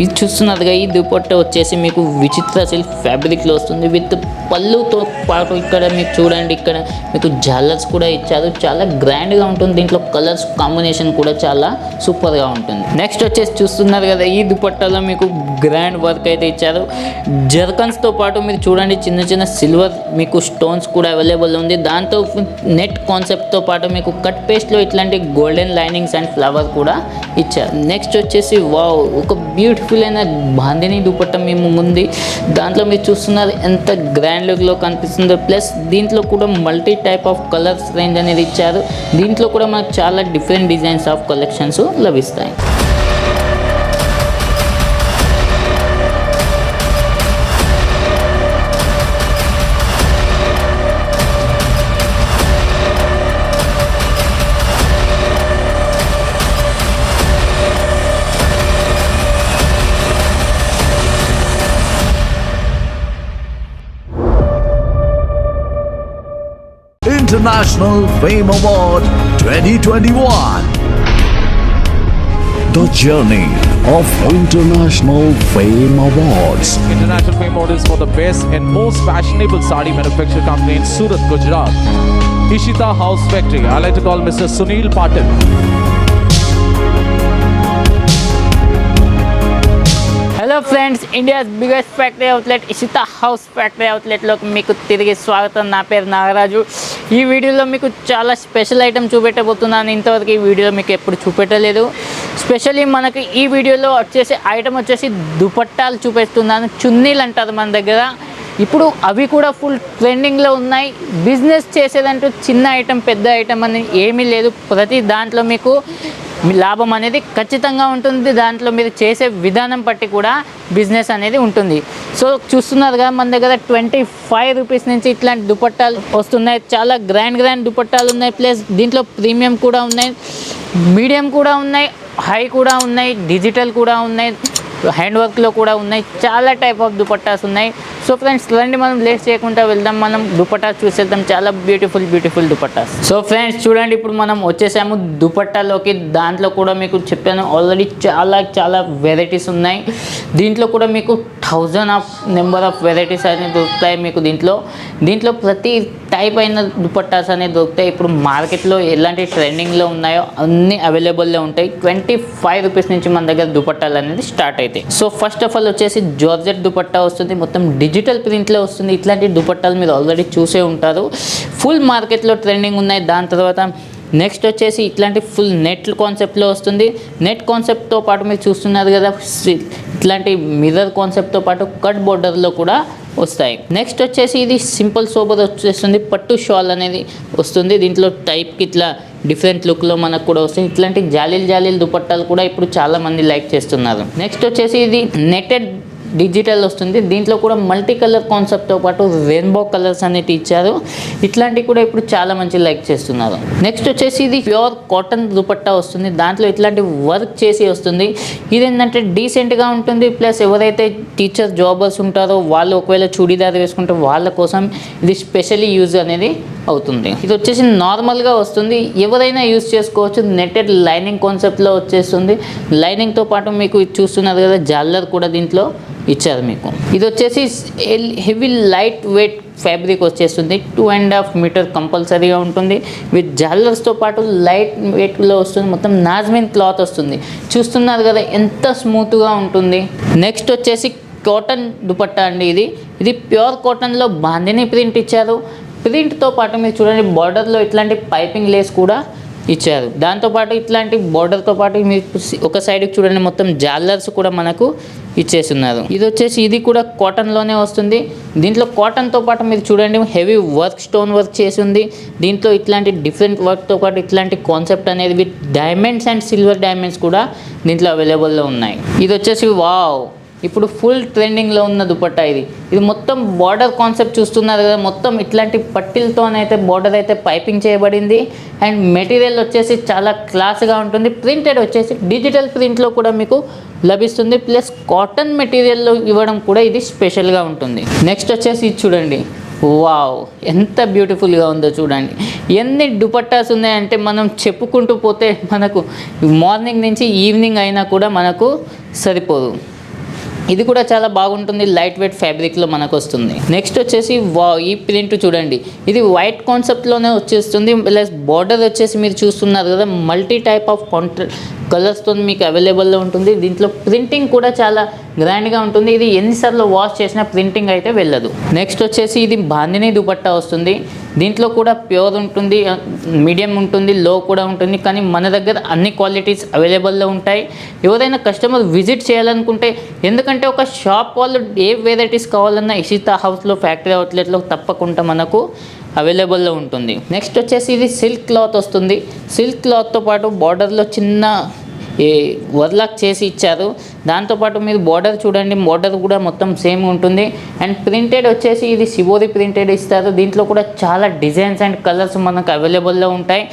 ఇది చూస్తున్నట్టుగా ఈ దుపట్టా వచ్చేసి మీకు విచిత్ర సిల్క్ ఫ్యాబ్రిక్లో వస్తుంది విత్ పళ్ళుతో పాటు ఇక్కడ మీకు చూడండి ఇక్కడ మీకు జాలర్స్ కూడా ఇచ్చారు. చాలా గ్రాండ్గా ఉంటుంది. దీంట్లో కలర్స్ కాంబినేషన్ కూడా చాలా సూపర్గా ఉంటుంది. నెక్స్ట్ వచ్చేసి చూస్తున్నారు కదా ఈ దుపట్టాలో మీకు గ్రాండ్ వర్క్ అయితే ఇచ్చారు. జర్కన్స్తో పాటు మీరు చూడండి చిన్న చిన్న సిల్వర్ మీకు స్టోన్స్ కూడా అవైలబుల్ ఉంది. దాంతో నెట్ కాన్సెప్ట్తో పాటు మీకు కట్ పేస్ట్లో ఇట్లాంటి గోల్డెన్ లైనింగ్స్ అండ్ ఫ్లవర్ కూడా ఇచ్చారు. నెక్స్ట్ వచ్చేసి వావ్ ఒక బ్యూటిఫుల్ అయిన బాందిని దుపట్టా మేము ఉంది. దాంట్లో మీరు చూస్తున్నారు ఎంత గ్రాండ్ లుక్లో కనిపిస్తుందో. ప్లస్ దీంట్లో కూడా multi type of colours range అనేది ఇచ్చారు. దీంట్లో కూడా మనకు చాలా డిఫరెంట్ డిజైన్స్ ఆఫ్ కలెక్షన్స్ లభిస్తాయి. International Fame Award 2021. The journey of International Fame Awards. International Fame Award is for the best and most fashionable sari manufacturing company in Surat, Gujarat. Ishita House Factory. I like to call Mr. Sunil Patil. Hello friends, India's biggest factory outlet Ishita house factory అవుట్లెట్లోకి మీకు తిరిగి స్వాగతం. నా పేరు నాగరాజు. ఈ వీడియోలో మీకు చాలా స్పెషల్ ఐటమ్ చూపెట్టబోతున్నాను. ఇంతవరకు ఈ వీడియోలో మీకు ఎప్పుడు చూపెట్టలేదు. స్పెషల్లీ మనకి ఈ వీడియోలో వచ్చేసి ఐటమ్ వచ్చేసి దుపట్టాలు చూపెడుతున్నాను. చున్నీలు అంటారు మన దగ్గర. ఇప్పుడు అవి కూడా ఫుల్ ట్రెండింగ్లో ఉన్నాయి. బిజినెస్ చేసేదంటూ చిన్న ఐటమ్ పెద్ద ఐటమ్ అని ఏమీ లేదు. ప్రతి దాంట్లో మీకు లాభం అనేది ఖచ్చితంగా ఉంటుంది. దాంట్లో మీరు చేసే విధానం బట్టి కూడా బిజినెస్ అనేది ఉంటుంది. సో చూస్తున్నారుగా మన దగ్గర 25 రూపీస్ నుంచి ఇట్లాంటి దుపట్టాలు వస్తున్నాయి. చాలా గ్రాండ్ దుపట్టాలు ఉన్నాయి. ప్లస్ దీంట్లో ప్రీమియం కూడా ఉన్నాయి, మీడియం కూడా ఉన్నాయి, హై కూడా ఉన్నాయి, డిజిటల్ కూడా ఉన్నాయి, హ్యాండ్ వర్క్లో కూడా ఉన్నాయి. చాలా టైప్ ఆఫ్ దుపట్టాస్ ఉన్నాయి. సో ఫ్రెండ్స్ రండి మనం లేట్ చేయకుండా వెళ్దాం. మనం దుపట్టాస్ చూసేద్దాం. చాలా బ్యూటిఫుల్ దుపట్టాస్. సో ఫ్రెండ్స్ చూడండి ఇప్పుడు మనం వచ్చేసాము దుపట్టాలోకి. దాంట్లో కూడా మీకు చెప్పాను ఆల్రెడీ చాలా వెరైటీస్ ఉన్నాయి. దీంట్లో కూడా మీకు 1000 నెంబర్ ఆఫ్ వెరైటీస్ అనేవి దొరుకుతాయి మీకు. దీంట్లో ప్రతి టైప్ అయిన దుపట్టాస్ అనేవి దొరుకుతాయి. ఇప్పుడు మార్కెట్లో ఎలాంటి ట్రెండింగ్లో ఉన్నాయో అన్నీ అవైలబుల్లో ఉంటాయి. 25 రూపీస్ నుంచి మన దగ్గర దుపట్టాలు అనేది స్టార్ట్ అవుతాయి. సో ఫస్ట్ ఆఫ్ ఆల్ వచ్చేసి జార్జెట్ దుపట్టా వస్తుంది. మొత్తం డిజిటల్ ప్రింట్లో వస్తుంది. ఇట్లాంటి దుపట్టాలు మీరు ఆల్రెడీ చూసే ఉంటారు. ఫుల్ మార్కెట్లో ట్రెండింగ్ ఉన్నాయి. దాని తర్వాత నెక్స్ట్ వచ్చేసి ఇట్లాంటి ఫుల్ నెట్ కాన్సెప్ట్లో వస్తుంది. నెట్ కాన్సెప్ట్తో పాటు మీరు చూస్తున్నారు కదా ఇట్లాంటి మిర్రర్ కాన్సెప్ట్తో పాటు కట్ బోర్డర్లో కూడా వస్తాయి. నెక్స్ట్ వచ్చేసి ఇది సింపుల్ సోబర్ వచ్చేస్తుంది. పట్టు షాల్ అనేది వస్తుంది. దీంట్లో టైప్కి ఇట్లా డిఫరెంట్ లుక్లో మనకు కూడా వస్తుంది. ఇట్లాంటి జాలీలు దుపట్టాలు కూడా ఇప్పుడు చాలామంది లైక్ చేస్తున్నారు. నెక్స్ట్ వచ్చేసి ఇది నెటెడ్ డిజిటల్ వస్తుంది. దీంట్లో కూడా మల్టీ కలర్ కాన్సెప్ట్తో పాటు రెయిన్బో కలర్స్ అనేవి ఇచ్చారు. ఇట్లాంటివి కూడా ఇప్పుడు చాలా మంచి లైక్ చేస్తున్నారు. నెక్స్ట్ వచ్చేసి ఇది ప్యూర్ కాటన్ దుపట్టా వస్తుంది. దాంట్లో ఇట్లాంటి వర్క్ చేసి వస్తుంది. ఇది ఏంటంటే డీసెంట్గా ఉంటుంది. ప్లస్ ఎవరైతే టీచర్ జాబర్స్ ఉంటారో వాళ్ళు ఒకవేళ చూడీదార్ వేసుకుంటే వాళ్ళ కోసం ఇది స్పెషల్లీ యూజ్ అనేది అవుతుంది. ఇది వచ్చేసి నార్మల్గా వస్తుంది. ఎవరైనా యూజ్ చేసుకోవచ్చు. నెట్టెడ్ లైనింగ్ కాన్సెప్ట్లో వచ్చేస్తుంది. లైనింగ్తో పాటు మీకు చూస్తున్నారు కదా జాలర్ కూడా దీంట్లో ఇచ్చారు మీకు. ఇది వచ్చేసి హెవీ లైట్ వెయిట్ ఫ్యాబ్రిక్ వచ్చేస్తుంది. 2.5 మీటర్ కంపల్సరీగా ఉంటుంది. విత్ జాలర్స్తో పాటు లైట్ వెయిట్లో వస్తుంది. మొత్తం నాజ్మిన్ క్లాత్ వస్తుంది. చూస్తున్నారు కదా ఎంత స్మూత్గా ఉంటుంది. నెక్స్ట్ వచ్చేసి కాటన్ దుపట్టా అండి. ఇది ప్యూర్ కాటన్లో బాందిని ప్రింట్ ఇచ్చారు. ప్రింట్తో పాటు మీరు చూడండి బార్డర్లో ఇట్లాంటి పైపింగ్ లేస్ కూడా ఇచ్చారు. దాంతోపాటు ఇట్లాంటి బార్డర్తో పాటు మీరు ఒక సైడ్కి చూడండి మొత్తం జాలర్స్ కూడా మనకు ఇచ్చేస్తున్నారు. ఇది వచ్చేసి ఇది కూడా కాటన్లోనే వస్తుంది. దీంట్లో కాటన్తో పాటు మీరు చూడండి హెవీ వర్క్ స్టోన్ వర్క్ చేసి ఉంది. దీంట్లో ఇట్లాంటి డిఫరెంట్ వర్క్తో పాటు ఇట్లాంటి కాన్సెప్ట్ అనేది with diamonds and silver diamonds కూడా దీంట్లో అవైలబుల్లో ఉన్నాయి. ఇది వచ్చేసి వావ్ ఇప్పుడు ఫుల్ ట్రెండింగ్లో ఉన్న దుపట్టా. ఇది మొత్తం బార్డర్ కాన్సెప్ట్ చూస్తున్నారు కదా. మొత్తం ఇట్లాంటి పట్టీలతోనైతే బార్డర్ అయితే పైపింగ్ చేయబడింది. అండ్ మెటీరియల్ వచ్చేసి చాలా క్లాస్గా ఉంటుంది. ప్రింటెడ్ వచ్చేసి డిజిటల్ ప్రింట్లో కూడా మీకు లభిస్తుంది. ప్లస్ కాటన్ మెటీరియల్లో ఇవ్వడం కూడా ఇది స్పెషల్గా ఉంటుంది. నెక్స్ట్ వచ్చేసి ఇది చూడండి వావ్ ఎంత బ్యూటిఫుల్గా ఉందో చూడండి. ఎన్ని దుపట్టాస్ ఉన్నాయంటే మనం చెప్పుకుంటూ పోతే మనకు మార్నింగ్ నుంచి ఈవినింగ్ అయినా కూడా మనకు సరిపోదు. ఇది కూడా చాలా బాగుంటుంది, లైట్ వెయిట్ ఫ్యాబ్రిక్లో మనకు వస్తుంది. నెక్స్ట్ వచ్చేసి ఈ ప్రింట్ చూడండి, ఇది వైట్ కాన్సెప్ట్లోనే వచ్చేస్తుంది. ప్లస్ బార్డర్ వచ్చేసి మీరు చూస్తున్నారు కదా, మల్టీ టైప్ ఆఫ్ కలర్స్తో మీకు అవైలబుల్లో ఉంటుంది. దీంట్లో ప్రింటింగ్ కూడా చాలా గ్రాండ్గా ఉంటుంది. ఇది ఎన్నిసార్లు వాష్ చేసినా ప్రింటింగ్ అయితే వెళ్ళదు. నెక్స్ట్ వచ్చేసి ఇది బాందిని దుపట్టా వస్తుంది. దీంట్లో కూడా ప్యూర్ ఉంటుంది, మీడియం ఉంటుంది, లో కూడా ఉంటుంది. కానీ మన దగ్గర అన్ని క్వాలిటీస్ అవైలబుల్లో ఉంటాయి. ఎవరైనా కస్టమర్ విజిట్ చేయాలనుకుంటే, ఎందుకంటే ఒక షాప్ వాళ్ళు ఏ వెరైటీస్ కావాలన్నా ఇషితా హౌస్లో ఫ్యాక్టరీ అవుట్లెట్లో తప్పకుండా మనకు అవైలబుల్లో ఉంటుంది. నెక్స్ట్ వచ్చేసి ఇది సిల్క్ క్లాత్ వస్తుంది. సిల్క్ క్లాత్తో పాటు బార్డర్లో చిన్న వర్లాక్ చేసి ఇచ్చారు. దాంతోపాటు మీరు బార్డర్ చూడండి, బార్డర్ కూడా మొత్తం సేమ్ ఉంటుంది. అండ్ ప్రింటెడ్ వచ్చేసి ఇది శివోరి ప్రింటెడ్ ఇస్తారు. దీంట్లో కూడా చాలా డిజైన్స్ అండ్ కలర్స్ మనకు అవైలబుల్లో ఉంటాయి.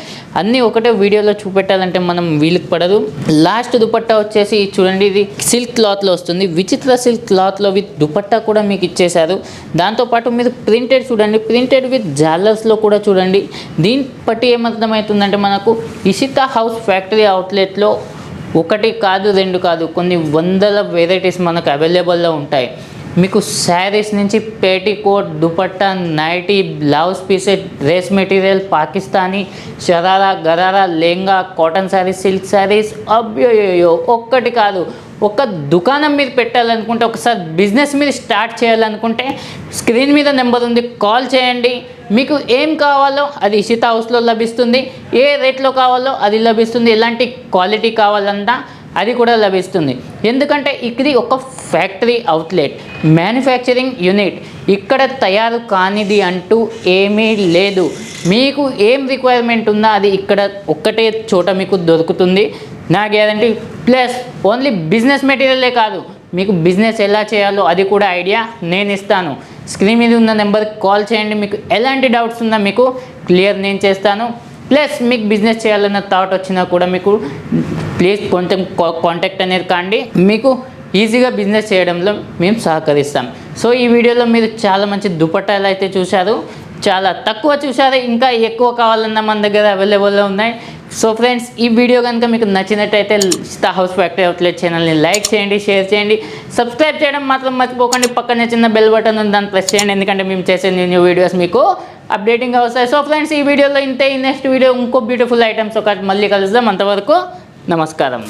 అన్నీ ఒకటే వీడియోలో చూపెట్టాలంటే మనం వీలుకి పడదు. లాస్ట్ దుపట్టా వచ్చేసి చూడండి, ఇది సిల్క్ క్లాత్లో వస్తుంది. విచిత్ర సిల్క్ క్లాత్లో విత్ దుపట్టా కూడా మీకు ఇచ్చేశారు. దాంతోపాటు మీరు ప్రింటెడ్ చూడండి, ప్రింటెడ్ విత్ జాలర్స్లో కూడా చూడండి. దీన్ని బట్టి ఏమర్థమవుతుందంటే మనకు ఇషితా హౌస్ ఫ్యాక్టరీ అవుట్లెట్లో ఒకటి కాదు, రెండు కాదు, కొన్ని వందల వెరైటీస్ మనకు అవైలబుల్లో ఉంటాయి. మీకు శారీస్ నుంచి petticoat, dupatta, nightie, blouse pieces, dress material, Pakistani, sharara, gharara, lehenga, cotton saris, silk saris, అబ్బో ఒక్కటి కాదు, ఒక దుకాణం మీరు పెట్టాలనుకుంటే, ఒకసారి బిజినెస్ మీరు స్టార్ట్ చేయాలనుకుంటే స్క్రీన్ మీద నెంబర్ ఉంది, కాల్ చేయండి. మీకు ఏం కావాలో అది ఇషితా హౌస్లో లభిస్తుంది. ఏ రేట్లో కావాలో అది లభిస్తుంది. ఎలాంటి క్వాలిటీ కావాలన్నా అది కూడా లభిస్తుంది. ఎందుకంటే ఇది ఒక ఫ్యాక్టరీ అవుట్లెట్, మ్యానుఫ్యాక్చరింగ్ యూనిట్. ఇక్కడ తయారు కానిది అంటూ ఏమీ లేదు. మీకు ఏం రిక్వైర్మెంట్ ఉందో అది ఇక్కడ ఒక్కటే చోట మీకు దొరుకుతుంది, నా గ్యారంటీ. ప్లస్ ఓన్లీ బిజినెస్ మెటీరియలే కాదు, మీకు బిజినెస్ ఎలా చేయాలో అది కూడా ఐడియా నేను ఇస్తాను. స్క్రీన్ మీద ఉన్న నెంబర్కి కాల్ చేయండి. మీకు ఎలాంటి డౌట్స్ ఉన్నా మీకు క్లియర్ నేను చేస్తాను. ప్లస్ మీకు బిజినెస్ చేయాలన్న థాట్ వచ్చినా కూడా మీకు ప్లీజ్ కొంచెం కాంటాక్ట్ అనేది కాండి. మీకు ఈజీగా బిజినెస్ చేయడంలో మేము సహకరిస్తాం. సో ఈ వీడియోలో మీరు చాలా మంచి దుపట్టాలు అయితే చూశారు, చాలా తక్కువ చూశారు. ఇంకా ఎక్కువ కావాలన్నా మన దగ్గర అవైలబుల్లో ఉన్నాయి. సో ఫ్రెండ్స్, ఈ వీడియో కనుక మీకు నచ్చినట్టయితే ఇషితా హౌస్ ఫ్యాక్టరీ అవుట్లెట్ ఛానల్ని లైక్ చేయండి, షేర్ చేయండి, సబ్స్క్రైబ్ చేయడం మాత్రం మర్చిపోకండి. పక్కనే చిన్న బెల్ బటన్ ఉంది, దాన్ని ప్రెస్ చేయండి. ఎందుకంటే మేము చేసే న్యూ వీడియోస్ మీకు అప్డేటింగ్గా వస్తాయి. సో ఫ్రెండ్స్, ఈ వీడియోలో ఇంతే. ఈ నెక్స్ట్ వీడియో ఇంకో బ్యూటిఫుల్ ఐటమ్స్ ఒకటి మళ్ళీ కలుద్దాం. అంతవరకు నమస్కారం.